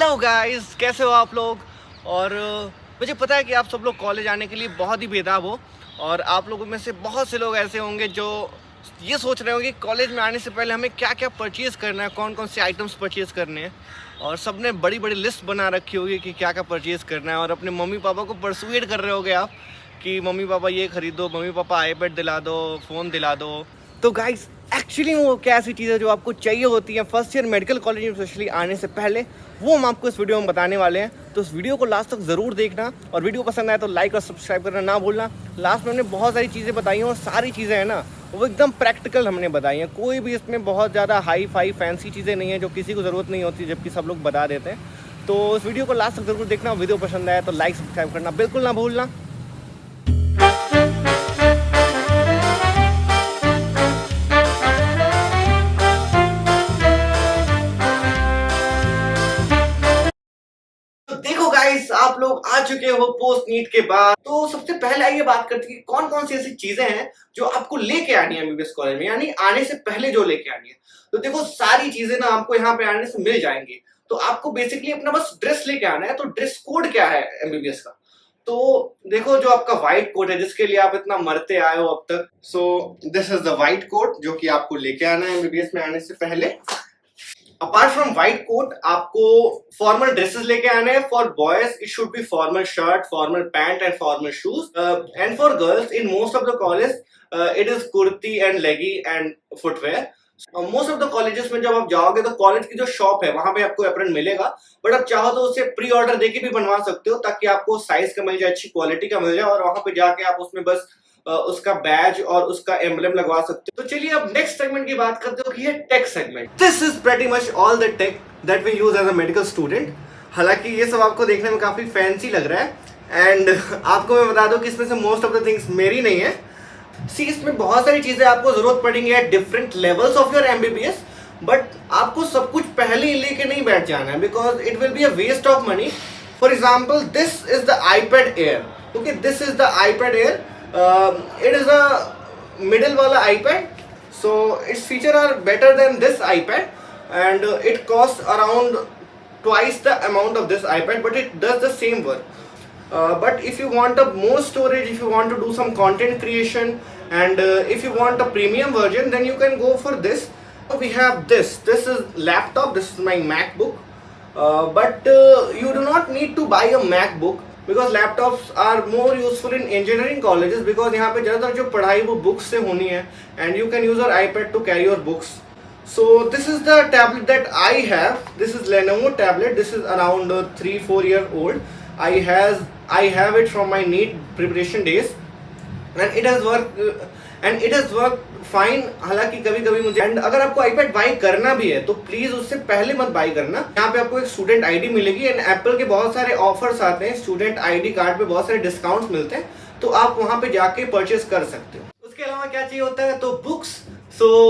Hello guys, कैसे हो आप लोग। और मुझे पता है कि आप सब लोग कॉलेज आने के लिए बहुत ही बेताब हो। और आप लोगों में से बहुत से लोग ऐसे होंगे जो ये सोच रहे होंगे कि कॉलेज में आने से पहले हमें क्या क्या परचेज़ करना है, कौन कौन से आइटम्स परचेज़ करने हैं। और सब ने बड़ी बड़ी लिस्ट बना रखी होगी कि क्या क्या परचेज़ करना है। और अपने मम्मी पापा को परसुएड कर रहे होगे आप कि मम्मी पापा ये खरीदो, मम्मी पापा आईपैड दिला दो, फ़ोन दिला दो। तो गाइस, एक्चुअली वो क्या ऐसी चीज़ है जो आपको चाहिए होती है फर्स्ट ईयर मेडिकल कॉलेज में स्पेशली आने से पहले, वो हम आपको इस वीडियो में बताने वाले हैं। तो इस वीडियो को लास्ट तक ज़रूर देखना, और वीडियो पसंद आए तो लाइक और सब्सक्राइब करना ना भूलना। लास्ट में हमने बहुत सारी चीज़ें बताई हैं, और सारी चीज़ें हैं ना वो एकदम प्रैक्टिकल हमने बताई हैं। कोई भी इसमें बहुत ज़्यादा हाई फाई फैंसी चीज़ें नहीं है जो किसी को ज़रूरत नहीं होती, जबकि सब लोग बता देते हैं। तो इस वीडियो को लास्ट तक ज़रूर देखना। वीडियो पसंद आए तो लाइक सब्सक्राइब करना बिल्कुल ना भूलना। तो देखो गाइस, आप लोग आ चुके हो पोस्ट नीट के बाद। तो सबसे पहले आइए बात करते हैं कि कौन कौन सी ऐसी चीजें हैं जो आपको लेके आनी है एमबीबीएस कॉलेज में, यानी आने से पहले जो लेके आनी है। तो देखो, सारी चीजें ना आपको यहाँ पे आने से मिल जाएंगी। तो आपको बेसिकली अपना बस ड्रेस लेके आना है। तो ड्रेस कोड क्या है एमबीबीएस का? तो देखो, जो आपका व्हाइट कोट है जिसके लिए आप इतना मरते आए हो अब तक, so this is the white coat जो कि आपको लेके आना है एमबीबीएस में आने से पहले। अपार्ट फ्रॉम व्हाइट कोट, आपको फॉर्मल ड्रेसेस लेके आने हैं। For boys it should be formal shirt, formal pant and formal shoes. And for girls in most of the college it is kurti and लेगी and footwear. Most of the colleges में जब आप जाओगे तो college की जो शॉप है वहां पे आपको एप्रन मिलेगा, बट आप चाहो तो उसे प्री ऑर्डर देके भी बनवा सकते हो, ताकि आपको साइज का मिल जाए, अच्छी क्वालिटी का मिल जाए, और वहां पे जाके आप उसमें बस उसका बैज और उसका एम्बलम लगवा सकते हो। तो चलिए अब नेक्स्ट सेगमेंट की बात करते हो कि ये tech segment. This is pretty much all the tech that we use as a medical student. हालांकि ये सब आपको देखने में काफी फैंसी लग रहा है, एंड आपको मैं बता दूं कि इसमें से मोस्ट ऑफ द थिंग्स मेरी नहीं है। सी, इसमें बहुत सारी चीजें आपको जरूरत पड़ेंगी at different levels of your MBBS, but आपको सब कुछ पहले ही लेके नहीं बैठ जाना है, because it will be a waste of money. For example, this is the iPad Air. Okay, this is the iPad Air. It is a middle wala iPad, so its features are better than this iPad, and it costs around twice the amount of this iPad, but it does the same work. But if you want a more storage, if you want to do some content creation, and if you want a premium version, then you can go for this. We have this. This is laptop. This is my MacBook. But you do not need to buy a MacBook, because laptops are more useful in engineering colleges, because यहाँ पे ज़्यादातर जो पढ़ाई वो books से होनी है, and you can use your iPad to carry your books. So this is the tablet that I have. This is Lenovo tablet. This is around 3-4 year old. I have it from my NEET preparation days, and it has worked fine. हालांकि कभी कभी मुझे, and अगर आपको iPad by करना भी है तो प्लीज उससे पहले मत बाई करना. यहाँ पे आपको एक स्टूडेंट आईडी मिलेगी, एंड एप्पल के बहुत सारे ऑफर्स आते हैं, स्टूडेंट आईडी कार्ड पे बहुत सारे डिस्काउंट्स मिलते हैं, तो आप वहां पे जाके परचेस कर सकते हो. उसके अलावा क्या चाहिए होता है, तो बुक्स.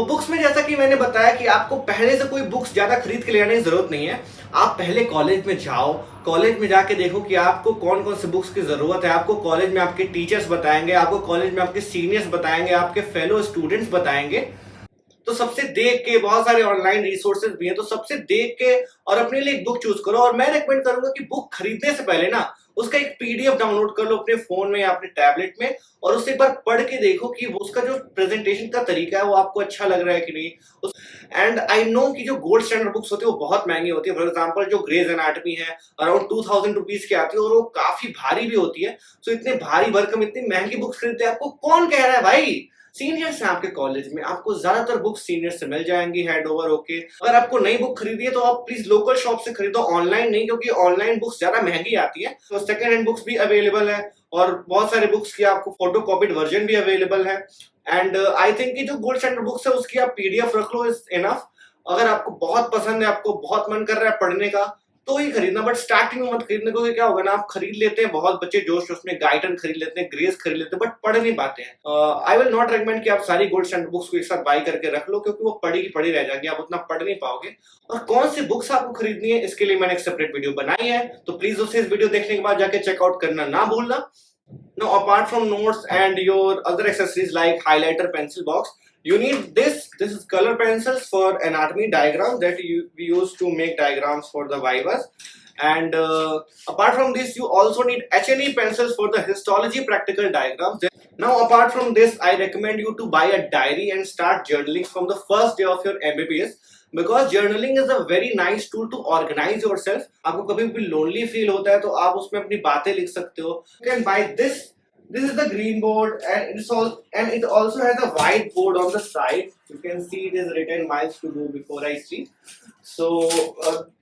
बुक्स में जैसा कि मैंने बताया कि आपको पहले से कोई बुक्स ज्यादा खरीद के लेने की जरूरत नहीं है. आप पहले कॉलेज में जाओ, कॉलेज में जाके देखो कि आपको कौन कौन से बुक्स की जरूरत है. आपको कॉलेज में आपके टीचर्स बताएंगे, आपको कॉलेज में आपके सीनियर्स बताएंगे, आपके फेलो स्टूडेंट्स बताएंगे. तो सबसे देख के, बहुत सारे ऑनलाइन रिसोर्सेज भी हैं, तो सबसे देख के और अपने लिए एक बुक चूज करो. और मैं रेकमेंड करूंगा कि बुक खरीदने से पहले ना उसका एक पीडीएफ डाउनलोड कर लो अपने फोन में या अपने टैबलेट में, और उसे एक बार पढ़ के देखो कि उसका जो प्रेजेंटेशन का तरीका है वो आपको अच्छा लग रहा है कि नहीं. एंड आई नो कि जो गोल्ड स्टैंडर्ड बुक्स होती है वो बहुत महंगी होती है. फॉर एग्जाम्पल, जो ग्रेज एनाटमी है अराउंड 2000 रुपीज की आती है, और वो काफी भारी भी होती है. सो इतने भारी भरकम इतनी महंगी बुक्स खरीदते हैं आपको कौन कह रहा है भाई. सीनियर्स हैं आपके कॉलेज में, आपको ज्यादातर बुक्स सीनियर से मिल जाएंगी हेड ओवर होके. अगर आपको नई बुक खरीदी है तो आप प्लीज लोकल शॉप से खरीदो, ऑनलाइन नहीं, क्योंकि ऑनलाइन बुक्स ज्यादा महंगी आती है. तो सेकंड हैंड बुक्स भी अवेलेबल है, और बहुत सारे बुक्स की आपको फोटो कॉपीड वर्जन भी अवेलेबल है. एंड आई थिंक कि जो गोल्ड स्टैंडर्ड बुक्स है उसकी आप पीडीएफ रख लो, इज इनफ. अगर आपको बहुत पसंद है, आपको बहुत मन कर रहा है पढ़ने का, तो ही खरीदना. बट स्टार्टिंग में मत खरीदने को. क्या होगा ना, आप खरीद लेते हैं, बहुत बच्चे जोश में गाइडन खरीद लेते हैं, ग्रेस खरीद लेते हैं, बट पढ़ नहीं पाते हैं. आई विल नॉट रेकमेंड कि आप सारी गोल्ड स्टैंडर्ड बुक्स को एक साथ बाई करके रख लो, क्योंकि वो पढ़ी की पढ़ी रह जाएंगी, आप उतना पढ़ नहीं पाओगे. और कौन सी बुक्स आपको खरीदनी है इसके लिए मैंने एक सेपरेट वीडियो बनाई है, तो प्लीज उसे इस वीडियो देखने के बाद जाके चेकआउट करना ना भूलना. Now, apart from notes and your other accessories like highlighter, pencil box, you need this. This is color pencils for anatomy diagrams that we use to make diagrams for the vivas. And apart from this, you also need HNE pencils for the histology practical diagrams. Now, apart from this, I recommend you to buy a diary and start journaling from the first day of your MBBS. Because journaling is a very nice tool to organize yourself. आपको कभी भी lonely feel होता है तो आप उसमें अपनी बातें लिख सकते हो. You can buy this. This is the green board, and it also has a white board on the side. You can see it is written miles to go before I sleep. So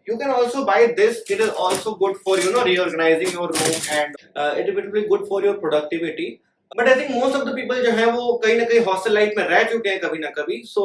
you can also buy this. It is also good for reorganizing your room, and it will be good for your productivity. But I think most of the people जो है वो कहीं ना कहीं hostel life में रह चुके हैं कभी ना कभी. So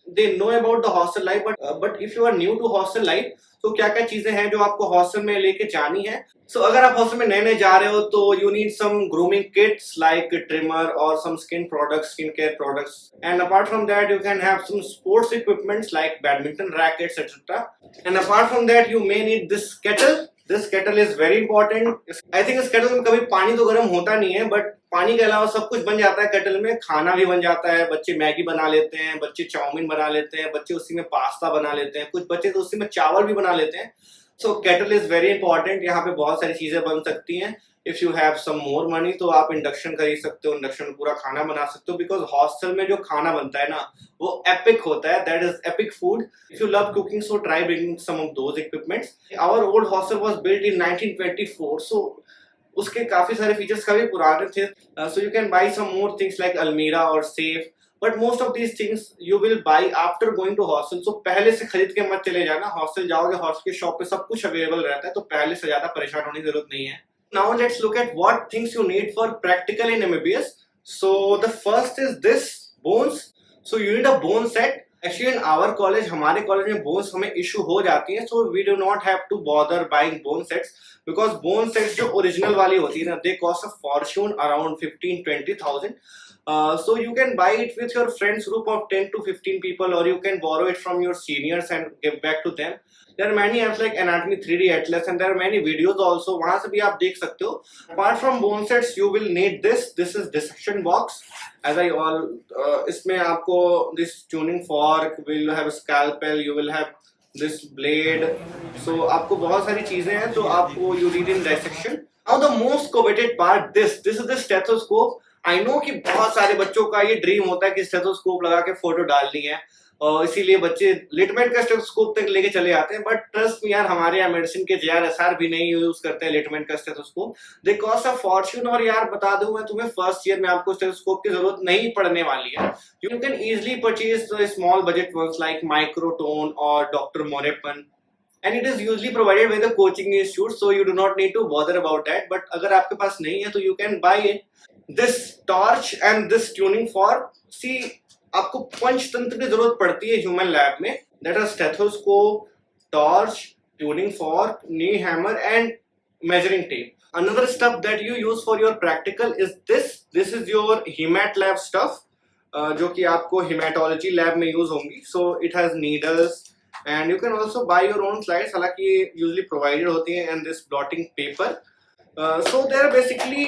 they know about the hostel life, but if you are new to hostel life, तो क्या क्या चीजें हैं जो आपको हॉस्टल में लेके जानी है. सो अगर आप हॉस्टल में नए नए जा रहे हो तो you need some grooming kits like trimmer और some skin care products. And apart from that you can have some sports equipments like badminton rackets etcetera. And apart from that you may need this kettle. This kettle is very important. I think इस kettle में कभी पानी तो गर्म होता नहीं है, but पानी के अलावा सब कुछ बन जाता है केटल में. खाना भी बन जाता है. बच्चे मैगी बना लेते हैं, बच्चे चाउमीन बना लेते हैं, बच्चे उसी में पास्ता बना लेते हैं, कुछ बच्चे तो उसी में चावल भी बना लेते हैं. So kettle is very important. यहाँ पे बहुत सारी चीजें बन सकती हैं. If you have some more money तो आप इंडक्शन खरीद सकते हो. इंडक्शन में पूरा खाना बना सकते हो. बिकॉज हॉस्टल में जो खाना बनता है ना वो एपिक होता है. That is epic food. If you love cooking so try bringing some of those equipments. Our old hostel was built in 1924. So उसके काफी सारे फीचर्स काफी पुराने थे. So you can buy some more things like अलमीरा और safe. But most of these things you will buy after going to hostel. So पहले से खरीद के मत चले जाना. हॉस्टल जाओगे, हॉस्टल के शॉप पे सब कुछ अवेलेबल रहता है, तो पहले से ज्यादा परेशान होने की जरूरत नहीं है. Now let's look at what things you need for practical in MBBS. So the first is this bones. So you need a bone set. Actually in our college, हमारे कॉलेज में bones हमें issue हो जाती हैं. So we do not have to bother buying bone sets because bone sets जो original वाली होती है ना, they cost a fortune around 15-20,000. So you can buy it with your friends group of 10 to 15 people, or you can borrow it from your seniors and give back to them. There are many apps like Anatomy 3D Atlas, and there are many videos also. वहाँ से भी आप देख सकते हो. Apart from bone sets, you will need this. This is dissection box. As I इसमें आपको this tuning fork, will have a scalpel, you will have this blade. So आपको बहुत सारी चीजें हैं तो आपको you need in dissection. Now the most coveted part, this is the stethoscope. I know कि बहुत सारे बच्चों का ये ड्रीम होता है कि स्टेथोस्कोप लगा के फोटो डालनी है, और इसीलिए बच्चे लिटमेट का स्टेथोस्कोप तक लेके चले आते हैं. बट ट्रस्ट मी यार, हमारे यहाँ मेडिसिन के JRSR भी नहीं यूज करते हैं लिटमेट का स्टेथोस्कोप. दे कॉस्ट अ फॉर्च्यून. और यार बता दूं मैं तुम्हें, फर्स्ट ईयर में आपको स्टेथोस्कोप की जरूरत नहीं पड़ने वाली है. You can easily purchase small budget ones like Microtone और doctor Morepen, and it is usually provided by the coaching institute, so you do not need to bother about that. But अगर आपके पास नहीं है तो you can buy it. This torch and this tuning fork. See, आपको पंचतंत्र की जरूरत पड़ती है ह्यूमन लैब में. That is stethoscope, torch, tuning fork, knee hammer and measuring tape. Another stuff that you use for your practical is this. This is your hemat lab stuff, जो कि आपको hematology lab में use होंगी. So it has needles. And you can also buy your own slides. हालांकि ये usually provided होती हैं, and this blotting paper. So there are basically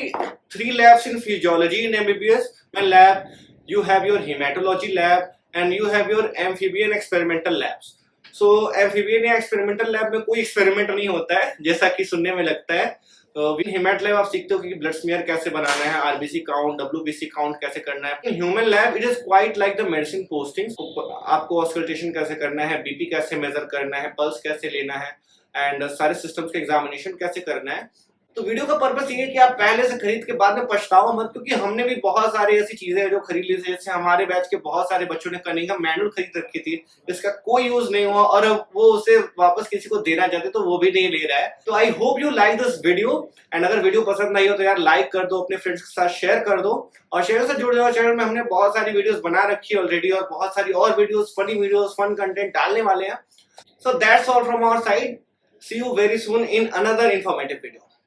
3 labs in physiology in MBBS. One lab, you have your hematology lab, and you have your amphibian experimental labs. So amphibian या experimental lab में कोई experiment नहीं होता है जैसा कि सुनने में लगता है. हेमेट लैब आप सीखते हो कि ब्लड स्मीयर कैसे बनाना है, RBC काउंट, WBC काउंट कैसे करना है. Human lab it is quite like the medicine posting. आपको ऑस्कल्टेशन कैसे करना है, बीपी कैसे मेजर करना है, पल्स कैसे लेना है, एंड सारे सिस्टम्स का एग्जामिनेशन कैसे करना है. तो वीडियो का पर्पस ये है कि आप पहले से खरीद के बाद में पछताओ मत, क्योंकि हमने भी बहुत सारी ऐसी चीजें हैं जो खरीद ली थी. जैसे हमारे बैच के बहुत सारे बच्चों ने कनिंघम मैनुअल खरीद रखी थी, इसका कोई यूज नहीं हुआ, और अब वो उसे वापस किसी को देना चाहते तो वो भी नहीं ले रहा है. तो I hope you like this video, and अगर वीडियो पसंद आई हो तो यार लाइक कर दो, अपने फ्रेंड्स के साथ शेयर कर दो, और चैनल से जुड़ जाओ. चैनल में हमने बहुत सारी वीडियोस बना रखी है ऑलरेडी, और बहुत सारी और वीडियोस, फन कंटेंट डालने वाले हैं. So that's all from our side. See you very soon in another informative video.